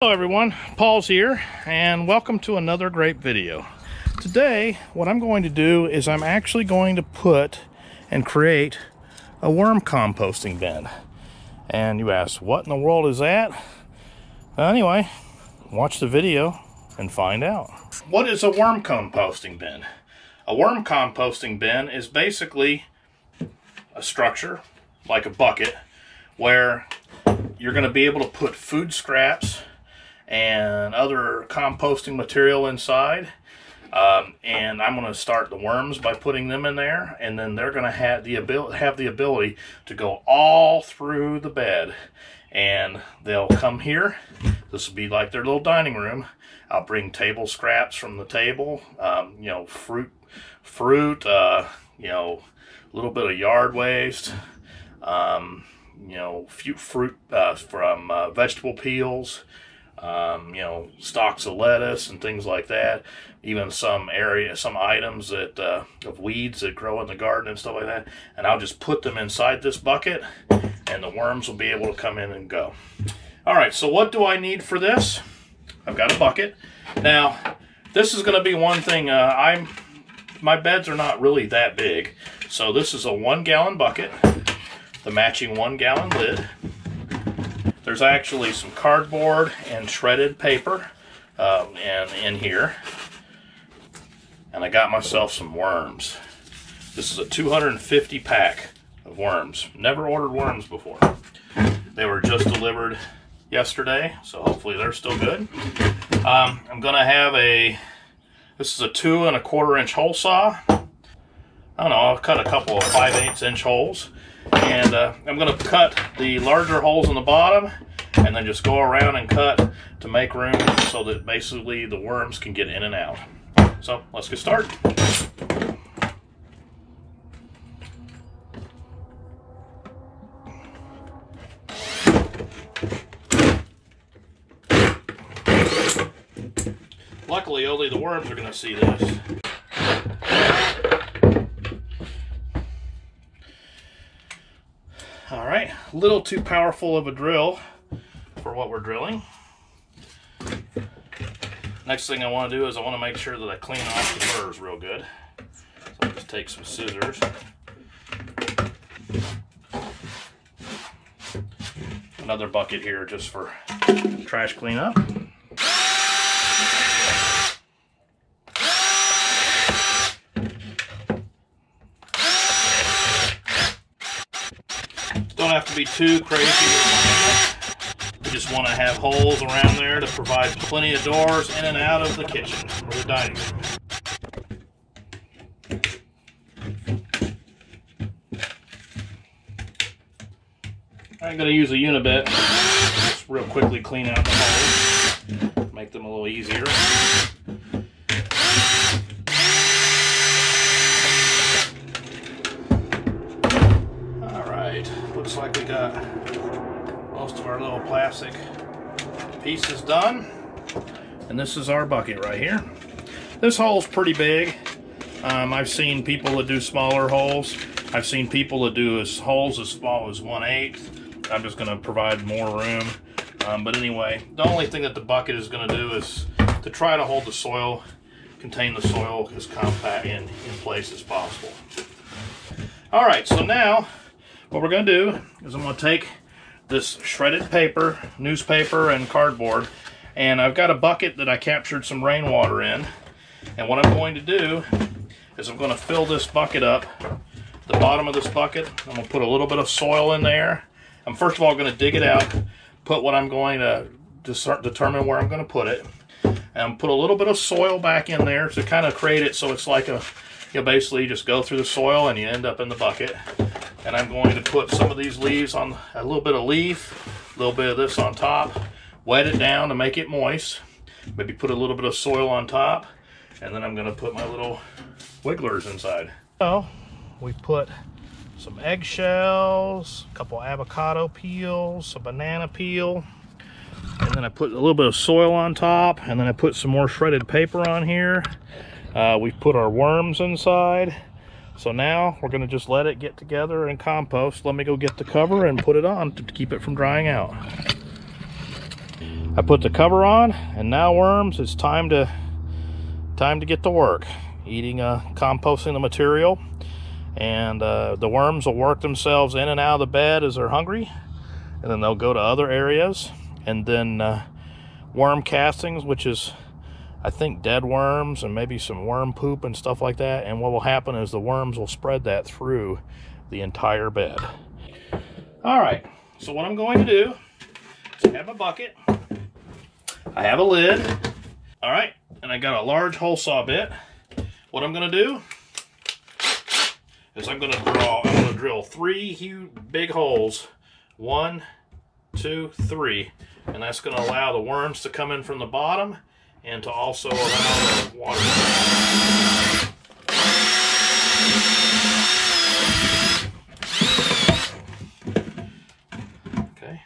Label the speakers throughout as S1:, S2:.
S1: Hello everyone, Paul's here, and welcome to another great video. Today, what I'm going to do is I'm actually going to put and create a worm composting bin. And you ask, what in the world is that? Well, anyway, watch the video and find out. What is a worm composting bin? A worm composting bin is basically a structure, like a bucket, where you're going to be able to put food scraps and other composting material inside, and I'm going to start the worms by putting them in there, and then they're going to have the ability to go all through the bed, and they'll come here. This will be like their little dining room. I'll bring table scraps from the table, you know, fruit, you know, a little bit of yard waste, you know, fruit from vegetable peels, you know, stalks of lettuce and things like that. Even some items that of weeds that grow in the garden and stuff like that. And I'll just put them inside this bucket, and the worms will be able to come in and go. All right, so what do I need for this? I've got a bucket. Now, this is going to be one thing. My beds are not really that big, so this is a 1-gallon bucket, the matching 1-gallon lid. There's actually some cardboard and shredded paper and in here. And I got myself some worms. This is a 250 pack of worms. Never ordered worms before. They were just delivered yesterday, so hopefully they're still good. I'm gonna have this is a 2 1/4 inch hole saw. I don't know, I'll cut a couple of 5/8 inch holes. And I'm going to cut the larger holes in the bottom and then just go around and cut to make room so that basically the worms can get in and out. So let's get started. Luckily, only the worms are going to see this. Alright, a little too powerful of a drill for what we're drilling. Next thing I want to do is I want to make sure that I clean off the burrs real good. So I'll just take some scissors. Another bucket here just for trash cleanup. Don't have to be too crazy. We just want to have holes around there to provide plenty of doors in and out of the kitchen or the dining room. I'm going to use a Unibit. Just real quickly clean out the holes. Make them a little easier. Looks like we got most of our little plastic pieces done. And this is our bucket right here. This hole's pretty big. I've seen people that do smaller holes. I've seen people that do holes as small as 1/8. I'm just going to provide more room. But anyway, the only thing that the bucket is going to do is to try to hold the soil, contain the soil as compact in place as possible. All right, so now what we're going to do is I'm going to take this shredded paper, newspaper, and cardboard, and I've got a bucket that I captured some rainwater in. And what I'm going to do is I'm going to fill this bucket up, the bottom of this bucket. I'm going to put a little bit of soil in there. I'm first of all going to dig it out, put what I'm going to determine where I'm going to put it, and put a little bit of soil back in there to kind of create it so it's like you basically just go through the soil and you end up in the bucket. And I'm going to put some of these leaves on, a little bit of leaf, a little bit of this on top, wet it down to make it moist, maybe put a little bit of soil on top, and then I'm going to put my little wigglers inside. So we put some eggshells, a couple avocado peels, a banana peel, and then I put a little bit of soil on top, and then I put some more shredded paper on here. We put our worms inside. So now we're going to just let it get together and compost. Let me go get the cover and put it on to keep it from drying out. I put the cover on, and now, worms, it's time to get to work composting the material. And the worms will work themselves in and out of the bed as they're hungry, and then they'll go to other areas. And then worm castings, which is, I think, dead worms and maybe some worm poop and stuff like that. And what will happen is the worms will spread that through the entire bed. All right, so what I'm going to do is I have a bucket, I have a lid, all right, and I got a large hole saw bit. What I'm going to do is I'm going to drill 3 huge big holes, 1, 2, 3, and that's going to allow the worms to come in from the bottom and to also allow the water to okay.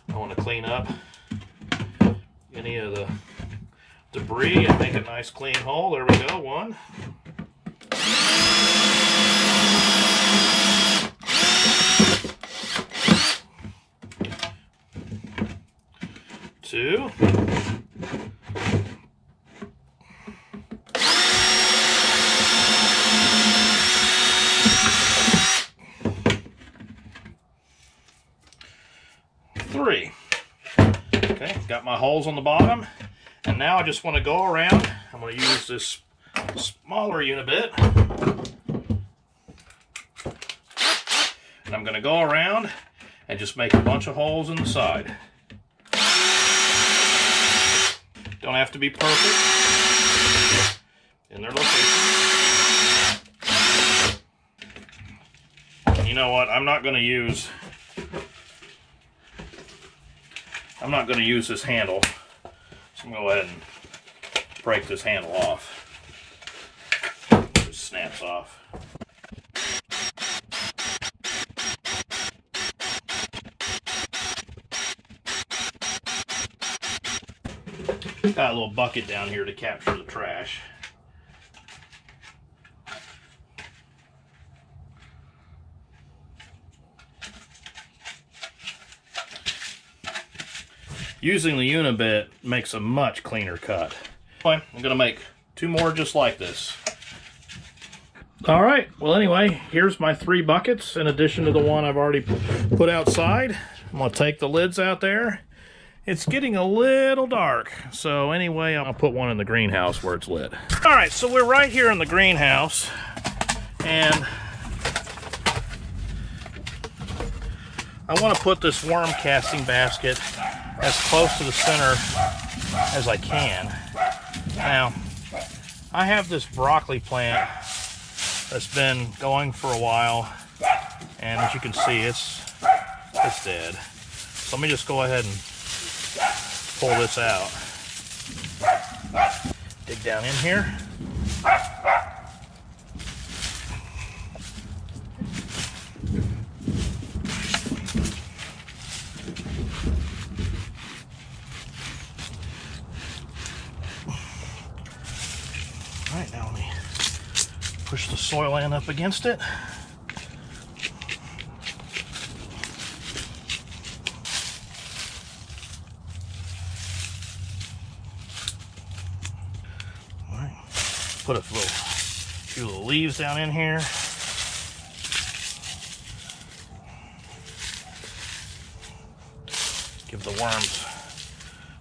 S1: I want to clean up any of the debris and make a nice clean hole. There we go. 1. 2. 3. Okay, got my holes on the bottom, and now I just want to go around. I'm going to use this smaller unibit, and I'm going to go around and just make a bunch of holes in the side. Don't have to be perfect in their location. And you know what? I'm not going to use this handle, so I'm going to go ahead and break this handle off. It just snaps off. Got a little bucket down here to capture the trash. Using the unibit makes a much cleaner cut. I'm going to make 2 more just like this. All right, well anyway, here's my 3 buckets in addition to the one I've already put outside. I'm going to take the lids out there. It's getting a little dark, so anyway, I'll put one in the greenhouse where it's lit. All right, so we're right here in the greenhouse, and I want to put this worm casting basket as close to the center as I can. Now, I have this broccoli plant that's been going for a while, and as you can see, it's dead. So let me just go ahead and pull this out. Dig down in here. All right, now let me push the soil in up against it. Put a few little leaves down in here. Give the worms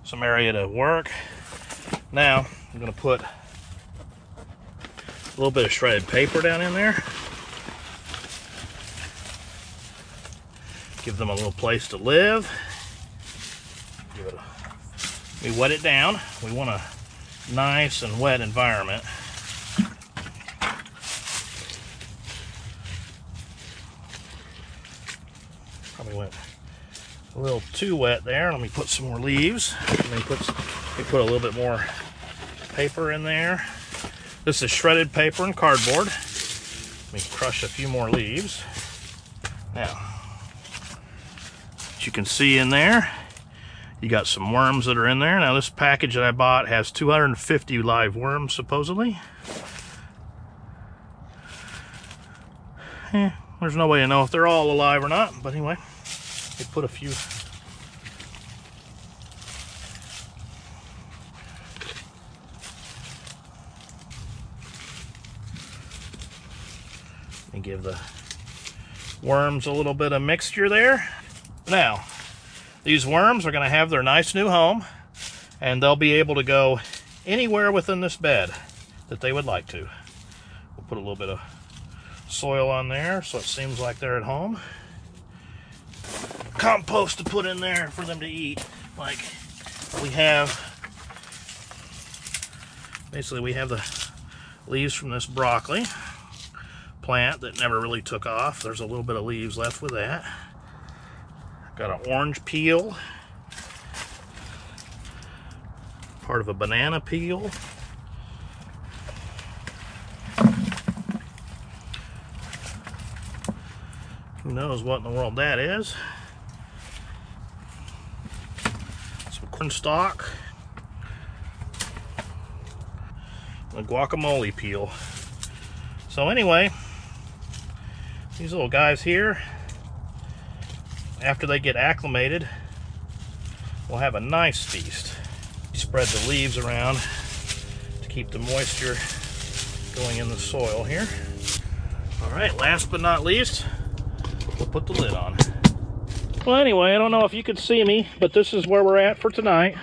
S1: some area to work. Now I'm going to put a little bit of shredded paper down in there. Give them a little place to live. We wet it down. We want a nice and wet environment. Probably went a little too wet there. Let me put some more leaves. Let me put a little bit more paper in there. This is shredded paper and cardboard. Let me crush a few more leaves. Now, as you can see in there, you got some worms that are in there. Now, this package that I bought has 250 live worms, supposedly. There's no way to know if they're all alive or not, but anyway, they put a few and give the worms a little bit of mixture there. Now, these worms are going to have their nice new home, and they'll be able to go anywhere within this bed that they would like to. We'll put a little bit of soil on there so it seems like they're at home. Compost to put in there for them to eat. Like we have, basically we have the leaves from this broccoli plant that never really took off. There's a little bit of leaves left with that. Got an orange peel, part of a banana peel, who knows what in the world that is. Some corn stalk, a guacamole peel. So anyway, these little guys here, after they get acclimated, we'll have a nice feast. Spread the leaves around to keep the moisture going in the soil here. All right, last but not least, we'll put the lid on. Well, anyway, I don't know if you can see me, but this is where we're at for tonight.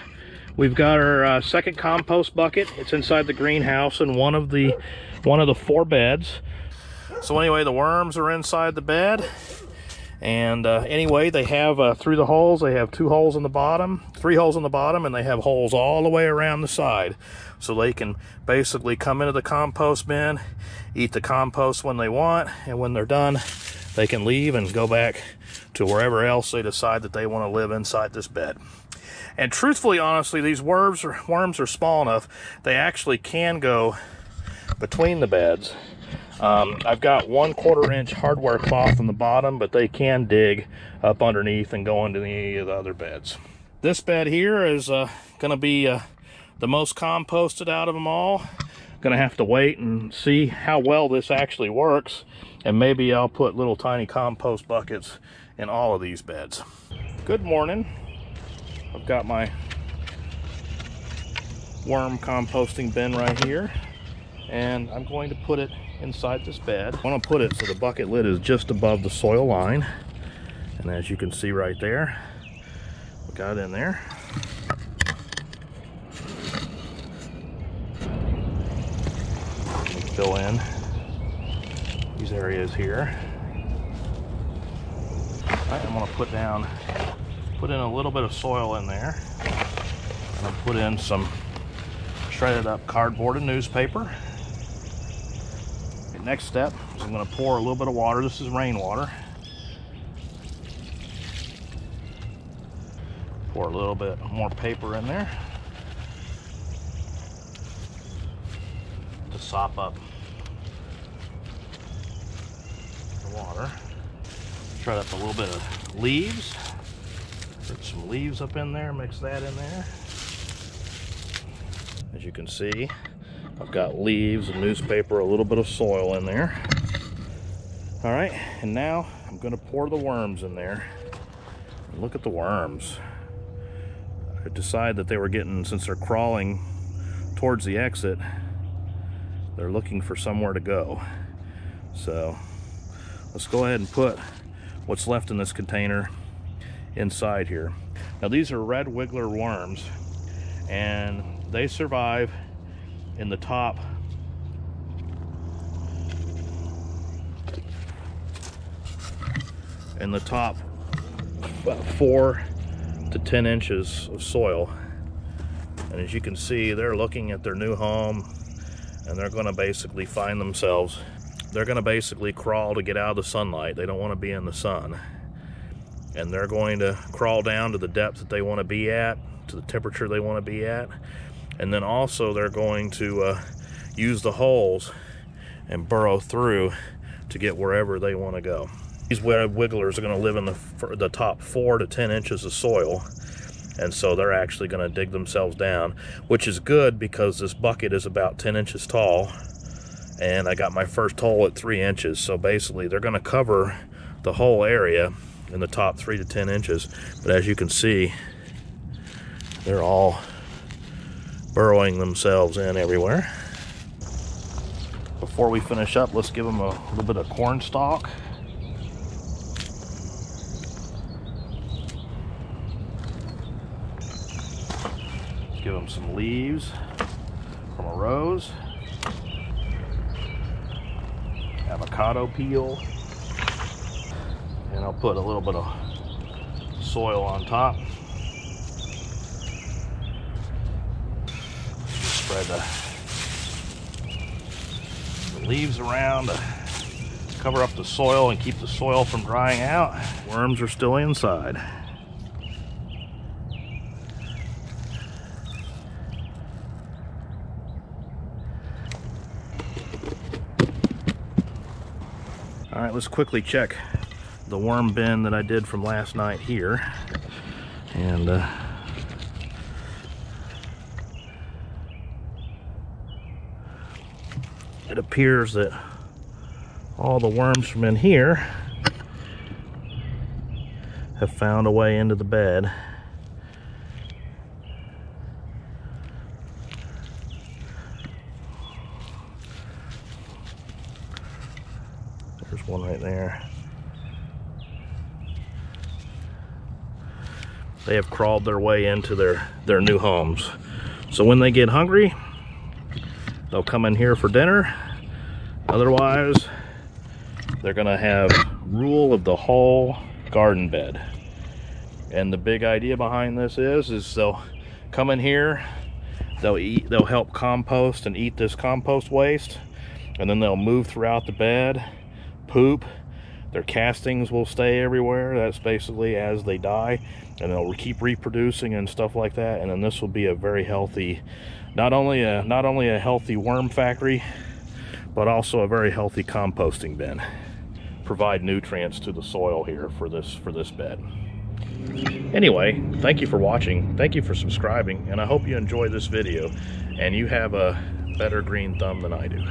S1: We've got our second compost bucket. It's inside the greenhouse in one of the 4 beds. So anyway, the worms are inside the bed. And anyway, they have through the holes, they have 2 holes on the bottom, 3 holes on the bottom, and they have holes all the way around the side. So they can basically come into the compost bin, eat the compost when they want, and when they're done, they can leave and go back to wherever else they decide that they want to live inside this bed. And truthfully, honestly, these worms are small enough, they actually can go between the beds. I've got 1/4 inch hardware cloth on the bottom, but they can dig up underneath and go into any of the other beds. This bed here is going to be the most composted out of them all. Going to have to wait and see how well this actually works, and maybe I'll put little tiny compost buckets in all of these beds. Good morning. I've got my worm composting bin right here, and I'm going to put it inside this bed. I want to put it so the bucket lid is just above the soil line, and as you can see right there, we got it in there. Fill in these areas here. All right, I'm going to put in a little bit of soil in there, and I'll put in some shredded up cardboard and newspaper. Next step is I'm going to pour a little bit of water. This is rainwater. Pour a little bit more paper in there to sop up the water. Shred up a little bit of leaves. Put some leaves up in there, mix that in there. As you can see, I've got leaves and newspaper, a little bit of soil in there. All right, and now I'm going to pour the worms in there. Look at the worms. I decided that they were getting, since they're crawling towards the exit, they're looking for somewhere to go. So let's go ahead and put what's left in this container inside here. Now these are red wiggler worms, and they survive in the top about 4 to 10 inches of soil. And as you can see, they're looking at their new home, and they're going to basically find themselves, they're going to basically crawl to get out of the sunlight. They don't want to be in the sun, and they're going to crawl down to the depth that they want to be at, to the temperature they want to be at. And then also they're going to use the holes and burrow through to get wherever they want to go. These wigglers are going to live in the top 4 to 10 inches of soil, and so they're actually going to dig themselves down, which is good because this bucket is about 10 inches tall, and I got my first hole at 3 inches. So basically they're going to cover the whole area in the top 3 to 10 inches. But as you can see, they're all burrowing themselves in everywhere. Before we finish up, let's give them a little bit of corn stalk. Let's give them some leaves from a rose. Avocado peel. And I'll put a little bit of soil on top. Spread the leaves around to cover up the soil and keep the soil from drying out. Worms are still inside. All right, let's quickly check the worm bin that I did from last night here. And it appears that all the worms from in here have found a way into the bed. There's one right there. They have crawled their way into their new homes. So when they get hungry, they'll come in here for dinner. Otherwise, they're gonna have rule of the whole garden bed. And the big idea behind this is they'll come in here, they'll help compost and eat this compost waste, and then they'll move throughout the bed, poop. Their castings will stay everywhere. That's basically as they die, and they'll keep reproducing and stuff like that. And then this will be a very healthy, not only a healthy worm factory, but also a very healthy composting bin. Provide nutrients to the soil here for this bed. Anyway, thank you for watching. Thank you for subscribing, and I hope you enjoy this video and you have a better green thumb than I do.